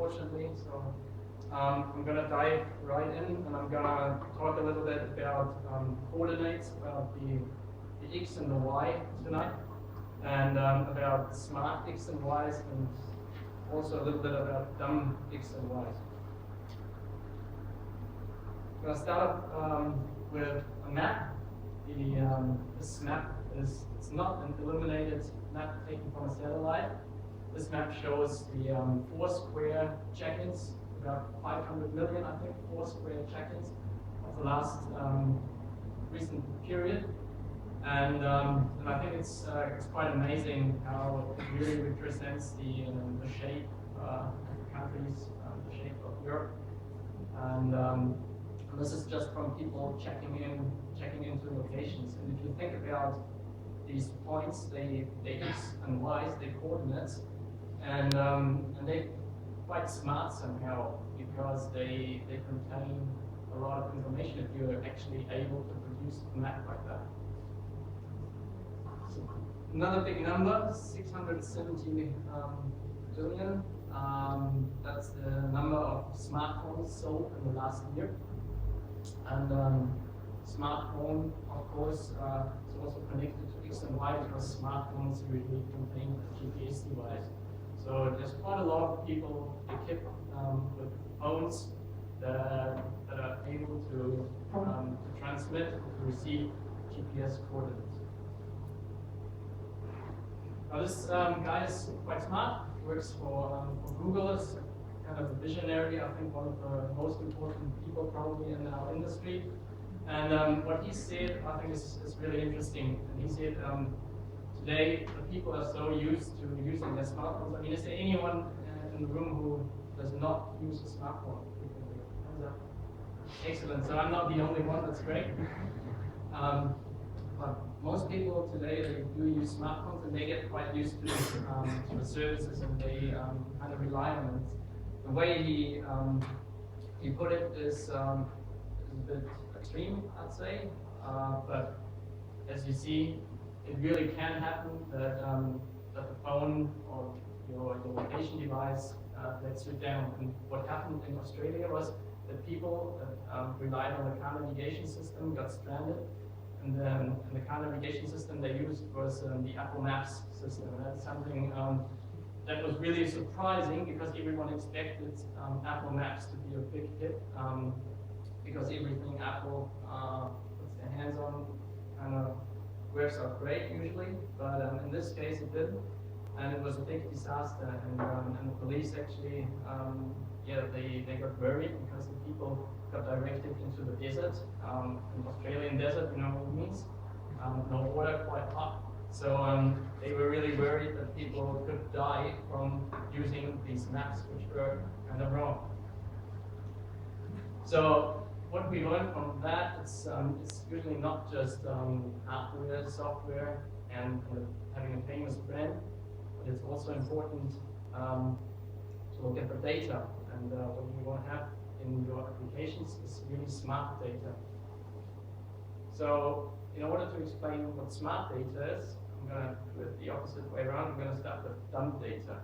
unfortunately. So I'm going to dive right in, and I'm going to talk a little bit about coordinates, about the X and the Y tonight, and about smart X and Ys, and also a little bit about dumb X and Ys. I'm going to start with a map. This map it's not an illuminated map taken from a satellite. This map shows the 4 square check-ins, about 500 million, I think, 4 square check-ins of the last recent period. And I think it's quite amazing how it really represents the shape of the countries, the shape of Europe. And this is just from people checking into locations. And if you think about these points, they X and Y's, they coordinates, and they're quite smart somehow because they contain a lot of information if you're actually able to produce a map like that. So another big number, 670 billion. That's the number of smartphones sold in the last year. And smartphone, of course, is also connected to X and Y because smartphones usually contain a GPS device. So there's quite a lot of people equipped with phones that are able to transmit, to receive GPS coordinates. Now this guy is quite smart, works for Google, is kind of a visionary, I think one of the most important people probably in our industry. And what he said, I think is really interesting. And he said, today the people are so used to using their smartphones. I mean, is there anyone in the room who does not use a smartphone? Excellent, so I'm not the only one, that's great. But most people today, they do use smartphones and they get quite used to the services, and they kind of rely on it. The way he put it is a bit extreme, I'd say, but as you see, it really can happen that that the phone or your location device lets you down. And what happened in Australia was that people that relied on the car navigation system got stranded, and then the car navigation system they used was the Apple Maps system, and that's something that was really surprising because everyone expected Apple Maps to be a big hit because everything Apple puts their hands on kind of works out great usually, but in this case it didn't, and it was a big disaster. And the police actually, they got worried because the people got directed into the desert, an Australian desert, you know what it means, no water, quite hot. So they were really worried that people could die from using these maps, which were kind of wrong. So what we learned from that, it's usually not just hardware, software, and having a famous brand, but it's also important to look at the data. And what you want to have in your applications is really smart data. So in order to explain what smart data is, I'm going to do it the opposite way around. I'm going to start with dumb data.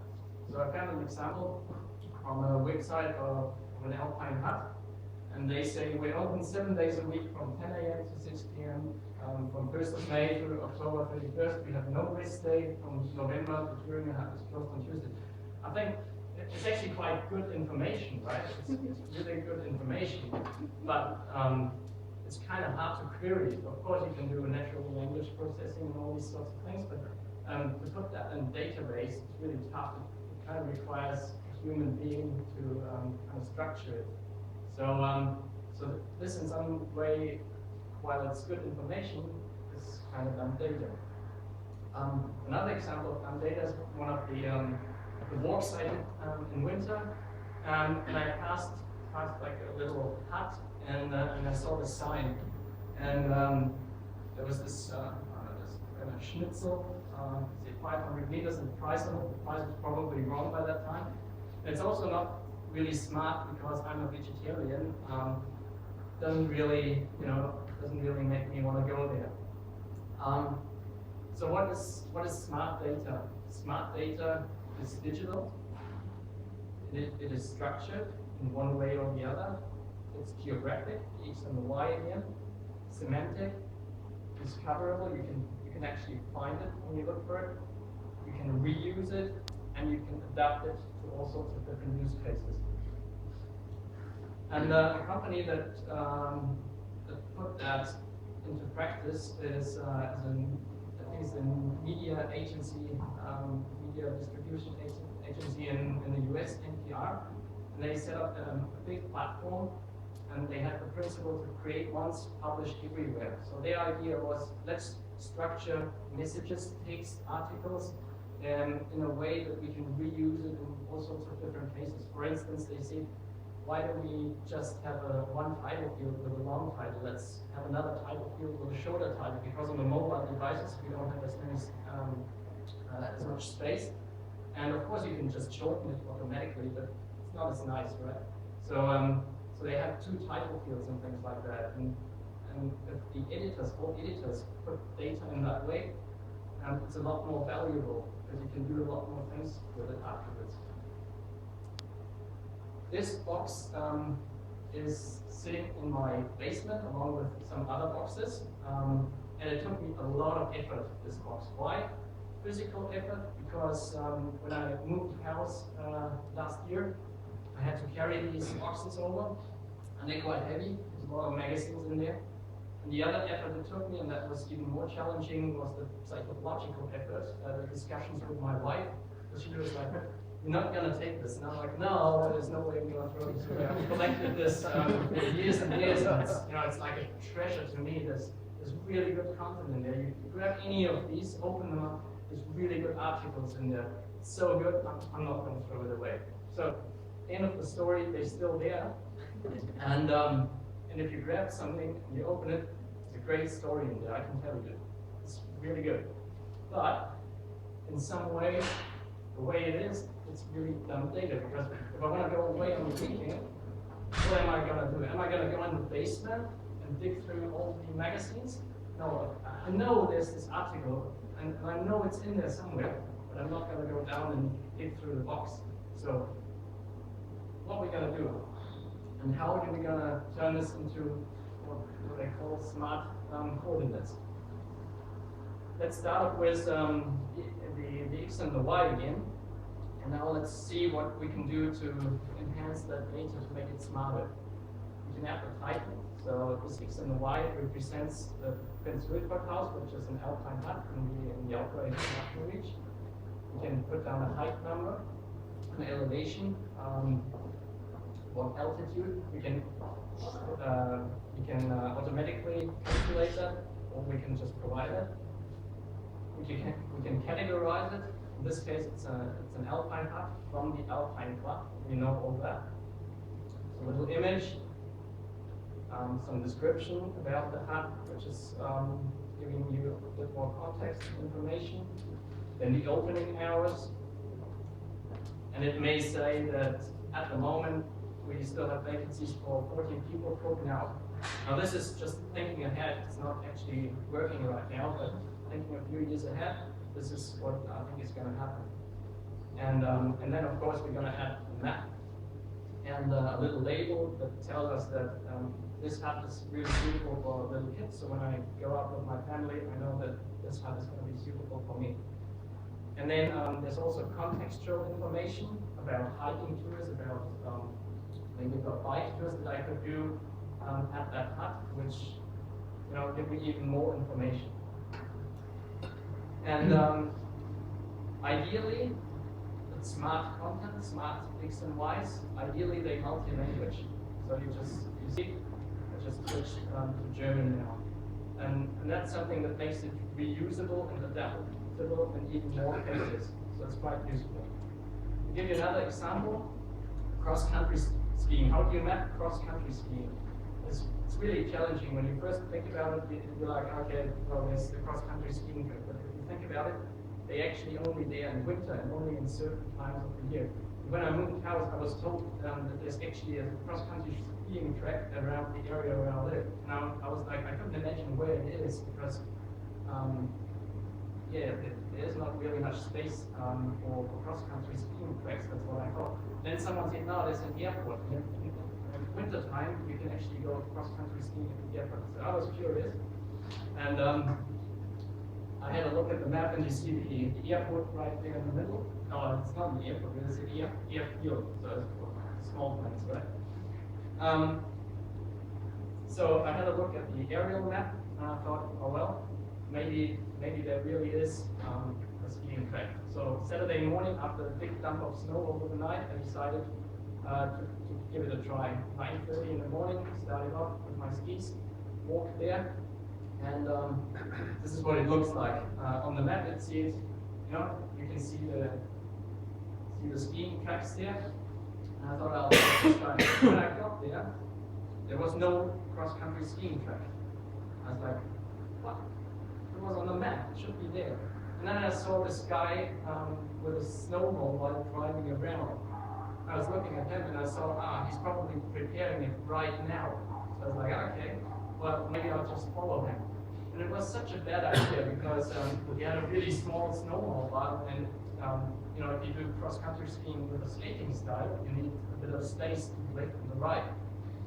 So I found an example from a website of an Alpine hut, and they say we're open 7 days a week from 10 a.m. to 6 p.m. From 1st of May to October 31st. We have no rest day. From November, the touring hut is closed on Tuesday. I think it's actually quite good information, right? It's really good information, but it's kind of hard to query. Of course, you can do natural language processing and all these sorts of things, but to put that in a database is really tough. It kind of requires a human being to kind of structure it. So, so this in some way, while it's good information, is kind of dumb data. Another example of dumb data is one of the walks I did in winter, and I passed like a little hut, and I saw this sign, and there was this kind of schnitzel, say 500 meters, and the price was probably wrong by that time. And it's also not really smart because I'm a vegetarian. Doesn't really make me want to go there. So what is smart data? Smart data is digital. It is structured in one way or the other. It's geographic, the X and the Y again. Semantic, discoverable. You can actually find it when you look for it. You can reuse it, and you can adapt it to all sorts of different use cases. And a company that put that into practice is a media agency, media distribution agency in the US, NPR. And they set up a big platform, and they had the principle to create once, publish everywhere. So their idea was, let's structure messages, text, articles, in a way that we can reuse it in all sorts of different cases. For instance, they said, why don't we just have one title field with a long title? Let's have another title field with a shorter title, because on the mobile devices we don't have as much space. And of course you can just shorten it automatically, but it's not as nice, right? So they have two title fields and things like that. And if the all editors put data in that way, it's a lot more valuable, because you can do a lot more things with it afterwards. This box is sitting in my basement along with some other boxes, and it took me a lot of effort, this box. Why? Physical effort, because when I moved house last year, I had to carry these boxes over, and they're quite heavy. There's a lot of magazines in there. And the other effort it took me, and that was even more challenging, was the psychological effort, the discussions with my wife. She was like, "You're not going to take this." And I'm like, "No, there's no way I'm going to throw this away. I've collected this for years and years, and it's like a treasure to me. There's really good content in there. You grab any of these, open them up, there's really good articles in there. It's so good, I'm not going to throw it away." So, end of the story, they're still there. And if you grab something and you open it, there's a great story in there, I can tell you. It's really good. But, in some ways, the way it is, it's really dumb data, because if I want to go away on the weekend, what am I going to do? Am I going to go in the basement and dig through all the magazines? No, I know there's this article, and I know it's in there somewhere, but I'm not going to go down and dig through the box. So, what are we going to do? And how are we going to turn this into what they call smart coordinates? Let's start off with the X and the Y again. And now let's see what we can do to enhance that data to make it smarter. We can add the title. So this X and the Y represents the Prince Wilbert House, which is an Alpine hut in the Alpine National Reach. We can put down a height number, an elevation, what altitude. We can automatically calculate that, or we can just provide it. We can categorize it. In this case, it's an Alpine hut from the Alpine Club. We know all that. So a little image, some description about the hut, which is giving you a bit more context information. Then the opening hours, and it may say that at the moment we still have vacancies for 14 people broken out. Now this is just thinking ahead. It's not actually working right now, but thinking a few years ahead, this is what I think is going to happen. And then of course we're going to add a map and a little label that tells us that this hut is really suitable for little kids. So when I go out with my family, I know that this hut is going to be suitable for me. And then there's also contextual information about hiking tours, about maybe about bike tours that I could do at that hut, which give me even more information. And ideally, with smart content, smart X and Ys, ideally they multi-language. So you see, I just switched to German now. And that's something that makes it reusable and adaptable in even more cases. So it's quite useful. To give you another example, cross-country skiing. How do you map cross-country skiing? It's really challenging. When you first think about it, you're like, okay, well, there's the cross-country skiing trip. But if you think about it, they actually only there in winter and only in certain times of the year. When I moved house, I was told that there's actually a cross-country skiing track around the area where I live. And I was like, I couldn't imagine where it is, because there is not really much space for cross-country skiing tracks. That's what I thought. Then someone said, no, there's an airport. In winter time, you can actually go cross-country skiing at the airport. So I was curious, and I had a look at the map, and you see the airport right there in the middle. No, it's not an airport, it's an airfield, so it's small planes, right? So I had a look at the aerial map, and I thought, oh well, maybe there really is a skiing track. So Saturday morning, after a big dump of snow over the night, I decided to give it a try. 9:30 in the morning, started off with my skis, walked there, and this is what it looks like. On the map, it sees, you can see the skiing tracks there. And I thought I'll just try. When I got there was no cross-country skiing track. I was like, what? It was on the map, it should be there. And then I saw this guy with a snowball while driving around. I was looking at him and I saw, he's probably preparing it right now. So I was like, okay, well, maybe I'll just follow him. And it was such a bad idea because he had a really small snowball, and if you do cross-country skiing with a skating style, you need a bit of space to the left and the right.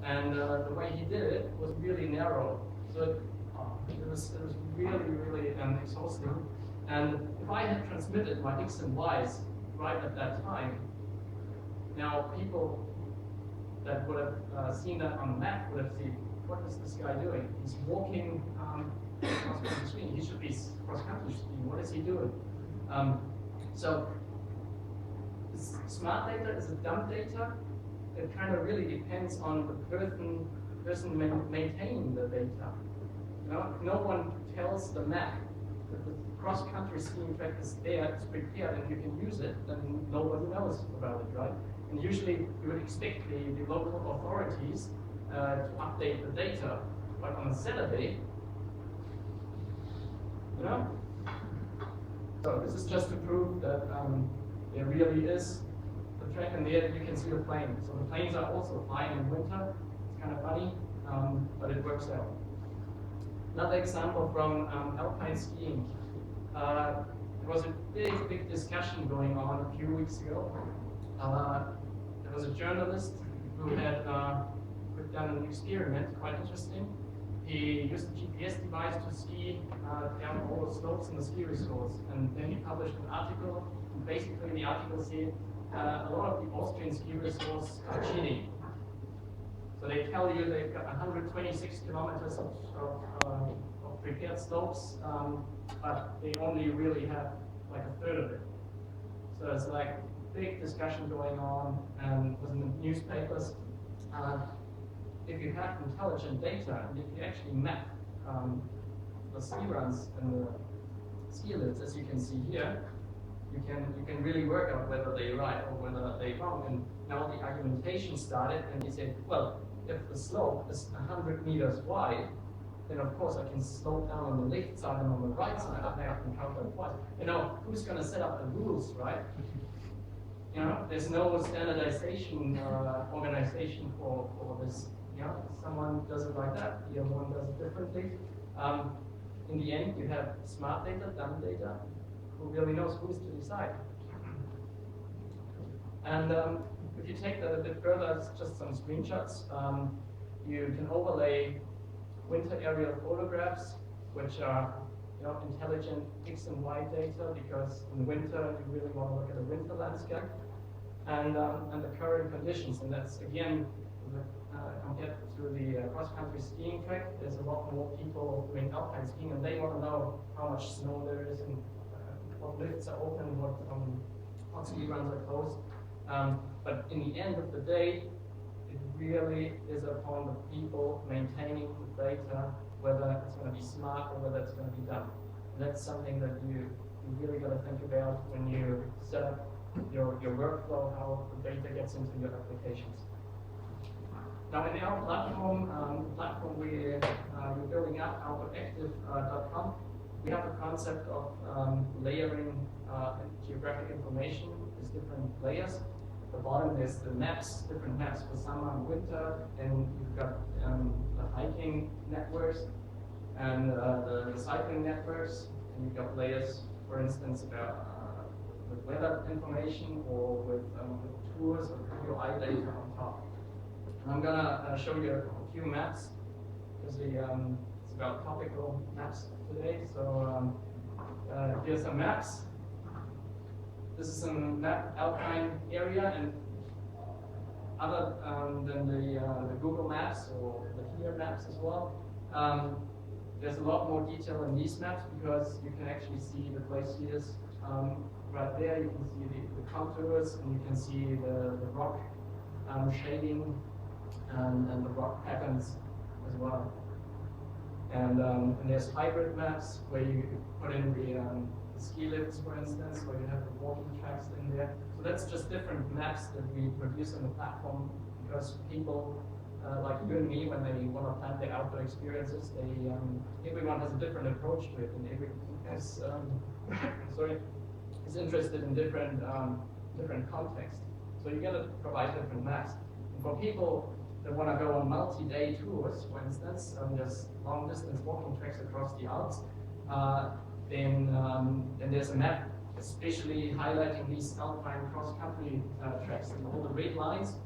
And the way he did it was really narrow. So it was really, really exhausting. And if I had transmitted my X and Y's right at that time, now people that would have seen that on the map would have seen, what is this guy doing? He's walking cross-country skiing. He should be cross-country skiing. What is he doing? So smart data is a dumb data. It kind of really depends on the person maintaining the data. No one tells the map that the cross-country skiing track is there, it's prepared, and you can use it, then nobody knows about it, right? And usually you would expect the local authorities to update the data, but on a Saturday, So this is just to prove that there really is the track, and there you can see the plane. So the planes are also fine in winter. It's kind of funny, but it works out. Another example from Alpine skiing. There was a big discussion going on a few weeks ago. There was a journalist who had done an experiment, quite interesting. He used a GPS device to ski down all the slopes in the ski resorts, and then he published an article. And basically, the article said a lot of the Austrian ski resorts are cheating. So they tell you they've got 126 kilometers of prepared slopes, but they only really have like a third of it. So it's like big discussion going on, and it was in the newspapers. If you have intelligent data, and if you actually map the ski runs and the ski lifts, as you can see here, you can really work out whether they're right or whether they're wrong. And now the argumentation started, and he said, well, if the slope is 100 meters wide, then of course I can slope down on the left side and on the right side, and I can count them twice. Who's going to set up the rules, right? There's no standardization organization for this. Someone does it like that, the other one does it differently. In the end, you have smart data, dumb data. Who really knows who is to decide? And if you take that a bit further, it's just some screenshots. You can overlay winter aerial photographs, which are intelligent X and Y data, because in winter you really want to look at the winter landscape and the current conditions. And that's again compared to the cross-country skiing track. There's a lot more people doing alpine skiing, and they want to know how much snow there is and what lifts are open, what ski runs are closed. But in the end of the day, it really is upon the people maintaining the data, whether it's going to be smart or whether it's going to be dumb. And that's something that you really got to think about when you set up your workflow, how the data gets into your applications. Now in our platform, we're building up, ALPSTEIN.com, we have a concept of layering geographic information as different layers. At the bottom there's the maps, different maps for summer and winter, and you've got the hiking networks and the cycling networks, and you've got layers for instance, about with weather information or with tours or UI data on top. And I'm gonna show you a few maps because it's about topical maps today. So here's some maps. This is a map Alpine area, and other than the Google Maps or the Here Maps as well. There's a lot more detail in these maps because you can actually see the glaciers right there. You can see the contours, and you can see the rock shading and the rock patterns as well. And there's hybrid maps where you put in the ski lifts, for instance, where you have the walking tracks in there. So that's just different maps that we produce on the platform because people like you and me, when they want to plan their outdoor experiences, everyone has a different approach to it, and everyone is is interested in different contexts. So you got to provide different maps. And for people that want to go on multi-day tours, for instance, there's long-distance walking tracks across the Alps. Then there's a map especially highlighting these Alpine cross-country tracks, and all the red lines.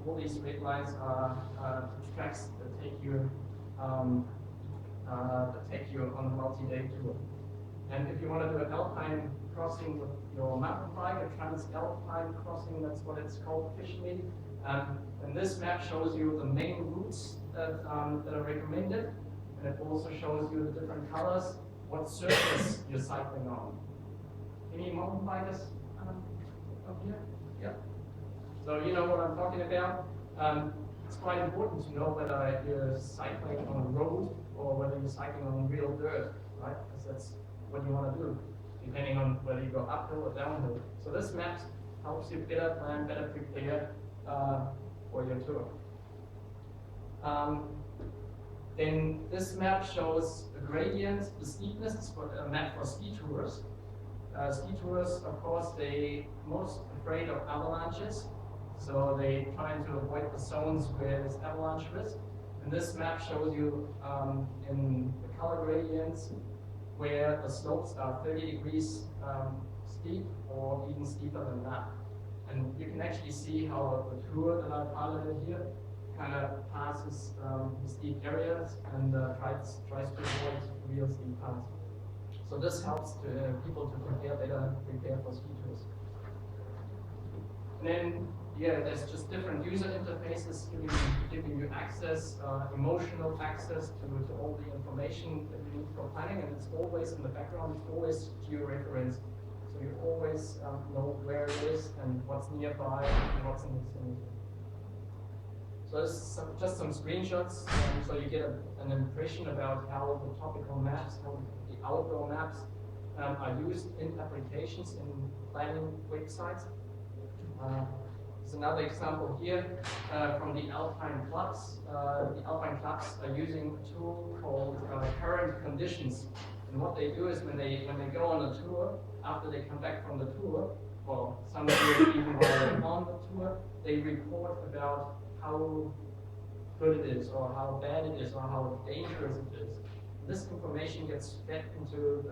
All these red lines are tracks that take you on a multi-day tour. And if you want to do an Alpine crossing with your mountain bike, a trans-Alpine crossing, that's what it's called officially. And this map shows you the main routes that are recommended, and it also shows you the different colors, what surface you're cycling on. Any mountain bikers up here? Yeah. So you know what I'm talking about. It's quite important to know whether you're cycling on a road or whether you're cycling on real dirt, right? Because that's what you want to do, depending on whether you go uphill or downhill. So this map helps you better plan, better prepare for your tour. Then this map shows the gradient, the steepness. It's a map for ski tours. Ski tours, of course, they most afraid of avalanches, so they try to avoid the zones where there's avalanche risk. And this map shows you in the color gradients where the slopes are 30 degrees steep or even steeper than that. And you can actually see how the tour that I piloted here kind of passes the steep areas and tries to avoid real steep parts. So this helps people to prepare for ski tours. And then, yeah, there's just different user interfaces giving you access, emotional access to all the information that you need for planning, and it's always in the background, it's always geo-referenced. So you always know where it is and what's nearby and what's in the vicinity. So this is just some screenshots, so you get an impression about how the topical maps, how the outdoor maps are used in applications in planning websites. There's another example here from the Alpine clubs. The Alpine clubs are using a tool called current conditions. And what they do is when they go on a tour, after they come back from the tour, well, some do it even while they're on the tour, they report about how good it is, or how bad it is, or how dangerous it is. This information gets fed into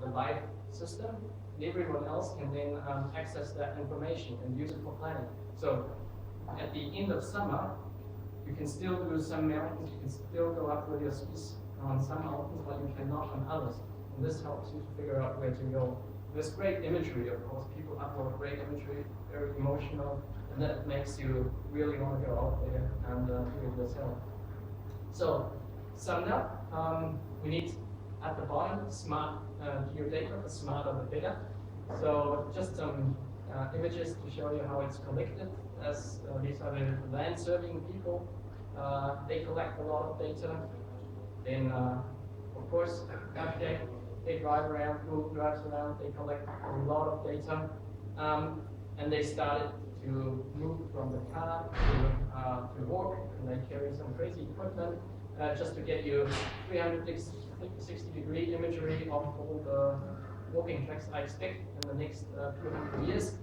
the live system, and everyone else can then access that information and use it for planning. So at the end of summer, you can still do some mountains, you can still go up with your skis on some mountains, but you cannot on others. And this helps you to figure out where to go. There's great imagery, of course. People upload great imagery, very emotional, and that makes you really want to go out there and do it yourself. So, summed up, we need at the bottom smart geodata. The smarter the better. So, just some images to show you how it's collected. As these are the land surveying people, they collect a lot of data. Then, of course, after they drive around, Google drives around, they collect a lot of data, and they started to move from the car to walk, and they carry some crazy equipment just to get you 360-degree imagery of all the walking tracks I expect in the next 200 years.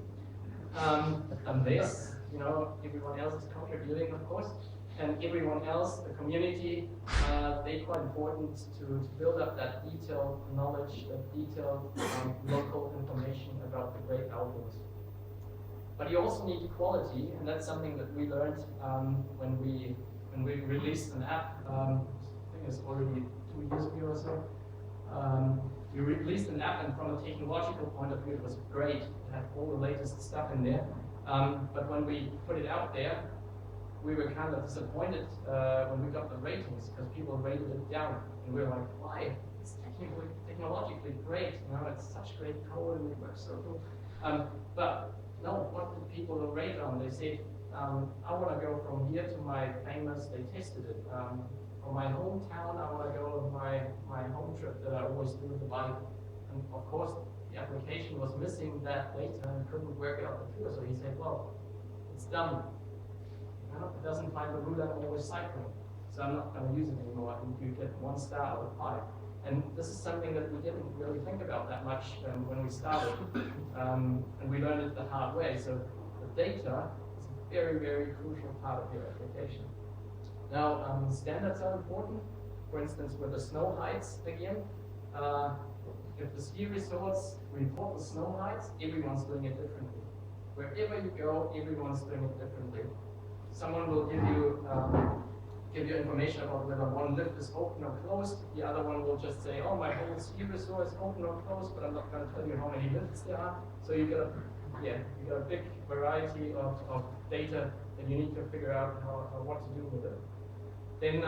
And this, you know, everyone else is contributing, of course. and everyone else, the community, they're quite important to build up that detailed knowledge, that detailed local information about the great outdoors. But you also need quality, and that's something that we learned when we released an app. I think it's already 2 years ago or so. We released an app, and from a technological point of view, it was great. It had all the latest stuff in there. But when we put it out there, we were kind of disappointed when we got the ratings, because people rated it down, and we were like, why? It's technologically great, you know, it's such great code and it works so cool. But no, what did people rate on? They said, I want to go from here to my famous, they tested it. From my hometown, I want to go to my home trip that I always do with the bike. And of course, the application was missing that data and couldn't work out the tour. So he said, well, it's done. You know, it doesn't find the route I'm always cycling. So I'm not going to use it anymore. And you get 1 star out of 5. And this is something that we didn't really think about that much when we started. And we learned it the hard way. So the data is a very, very crucial part of your application. Now, standards are important. For instance, with the snow heights again, if the ski resorts report the snow heights, everyone's doing it differently. Wherever you go, everyone's doing it differently. Someone will give you information about whether one lift is open or closed. The other one will just say, oh, my whole ski resort is open or closed, but I'm not going to tell you how many lifts there are. So you got a big variety of data that you need to figure out what to do with it. Then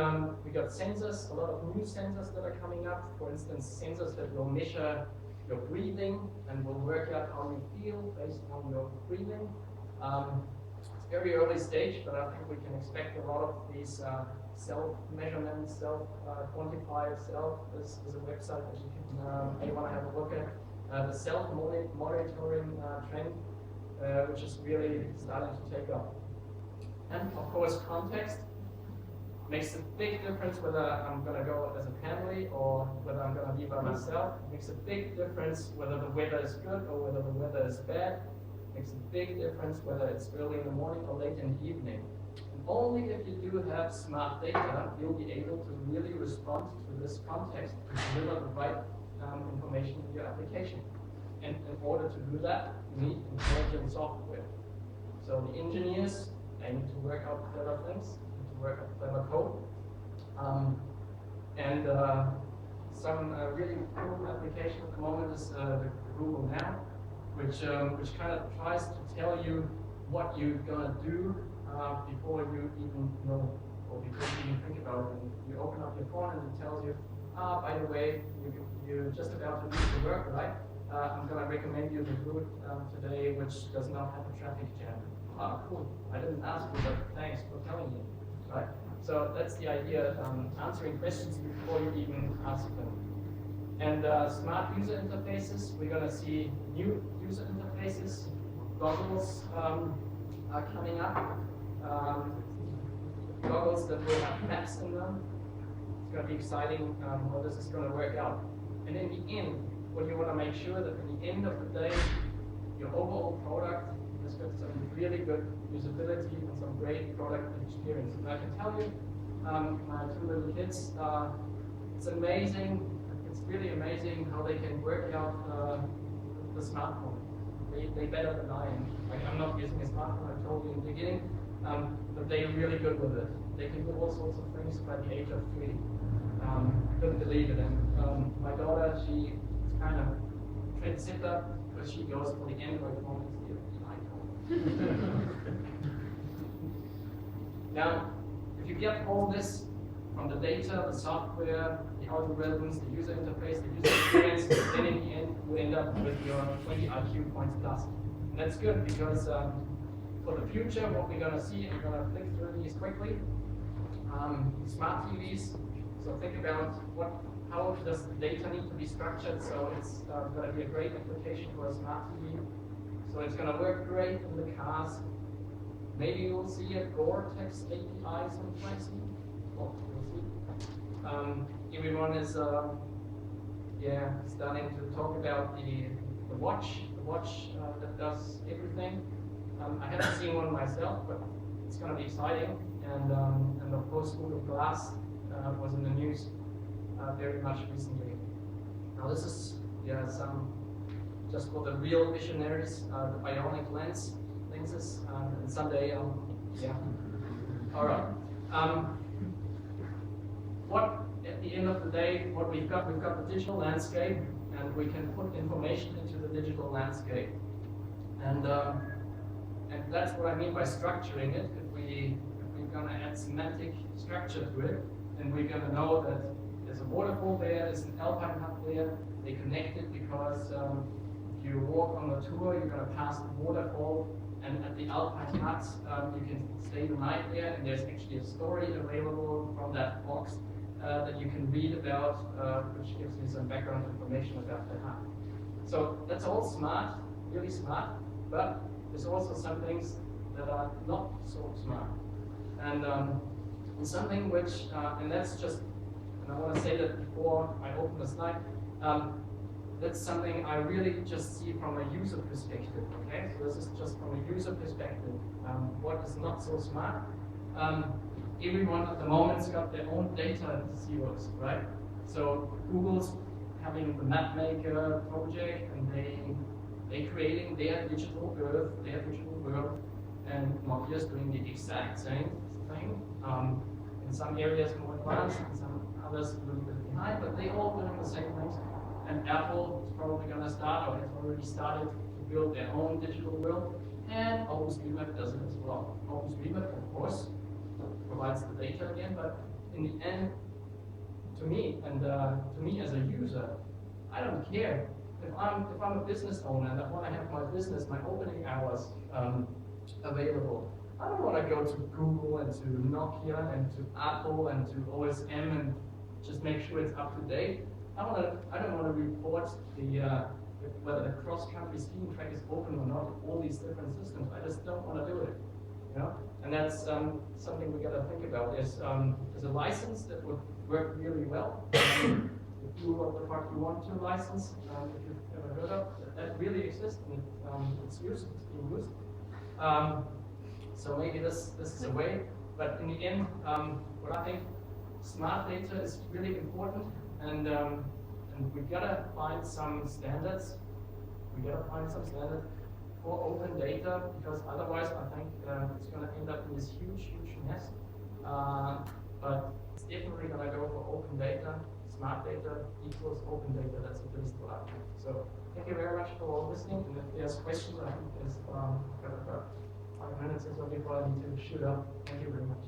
we got sensors, a lot of new sensors that are coming up. For instance, sensors that will measure your breathing and will work out how you feel based on your breathing. It's very early stage, but I think we can expect a lot of these self-measurements, self-quantified self. This is a website that you can, may want to have a look at. The self-monitoring trend, which is really starting to take off. And of course, context makes a big difference whether I'm going to go as a family or whether I'm going to be by myself. It makes a big difference whether the weather is good or whether the weather is bad. It makes a big difference whether it's early in the morning or late in the evening. And only if you do have smart data, you'll be able to really respond to this context to deliver the right information in your application. And in order to do that, you need intelligent software. So the engineers, they need to work out clever things, work on clever code. Some really cool application at the moment is the Google Now, which kind of tries to tell you what you're gonna do before you even know, or before you even think about it. And you open up your phone and it tells you, by the way, you're just about to leave to work, right? I'm gonna recommend you the route today, which does not have a traffic jam. Cool. I didn't ask you, but thanks for telling me. Right. So that's the idea, answering questions before you even ask them. And smart user interfaces, we're going to see new user interfaces. Goggles are coming up. Goggles that will have maps in them. It's going to be exciting how this is going to work out. And in the end, what you want to make sure that at the end of the day, your overall product has got some really good usability and some great product experience. And I can tell you, my 2 little kids, it's amazing, it's really amazing how they can work out the smartphone. They better than I am. Like, I'm not using a smartphone, I told you in the beginning, but they're really good with it. They can do all sorts of things by the age of 3. Couldn't believe it. And my daughter, she is kind of trendsetter, because she goes for the Android phone. Now, if you get all this from the data, the software, the algorithms, the user interface, the user experience, then in the end, you end up with your 20 IQ points plus. And that's good because for the future, what we're going to see, I'm going to flick through these quickly. Smart TVs. So think about how does the data need to be structured. So it's going to be a great application for a smart TV. So it's going to work great in the cars. Maybe you'll see a Gore-Tex API sometime soon. Well, we'll see. Everyone is starting to talk about the watch that does everything. I haven't seen one myself, but it's going to be exciting, and of course Google Glass was in the news very much recently. Now this is some just for the real visionaries, the bionic lenses, and someday all right. What at the end of the day, what we've got the digital landscape, and we can put information into the digital landscape, and that's what I mean by structuring it. If we're going to add semantic structure to it, then we're going to know that there's a waterfall there, there's an Alpine hut there. They connected because if you walk on the tour, you're going to pass the waterfall, and at the Alpine hut, you can stay the night there, and there's actually a story available from that box that you can read about, which gives you some background information about the hut. So that's all smart, really smart, but there's also some things that are not so smart. And something which, and that's just, and I want to say that before I open the slide, that's something I really just see from a user perspective, okay? So this is just from a user perspective. What is not so smart? Everyone at the moment's got their own data silos, right? So Google's having the mapmaker project, and they creating their digital earth, their digital world, and Nokia's doing the exact same thing. In some areas more advanced, in some others a little bit behind, but they all doing the same things. And Apple is probably going to start, or has already started, to build their own digital world, and ALPSTEIN does it as well. ALPSTEIN, of course, provides the data again, but in the end, to me, and to me as a user, I don't care. If I'm a business owner and I want to have my business, my opening hours available, I don't want to go to Google and to Nokia and to Apple and to OSM and just make sure it's up to date. I don't want to report whether the cross-country skiing track is open or not, all these different systems. I just don't want to do it, you know. And that's something we got to think about. There's a license that would work really well. If you what the fuck you want to license, if you've ever heard of that really exists, and it's being used. So maybe this is a way. But in the end, what I think smart data is really important. And we gotta find some standards. For open data, because otherwise I think it's gonna end up in this huge mess. But it's definitely gonna go for open data. Smart data equals open data. That's at least what I think. So thank you very much for listening. And if there's questions, I think there's got about 5 minutes or so before I need to shoot up. Thank you very much.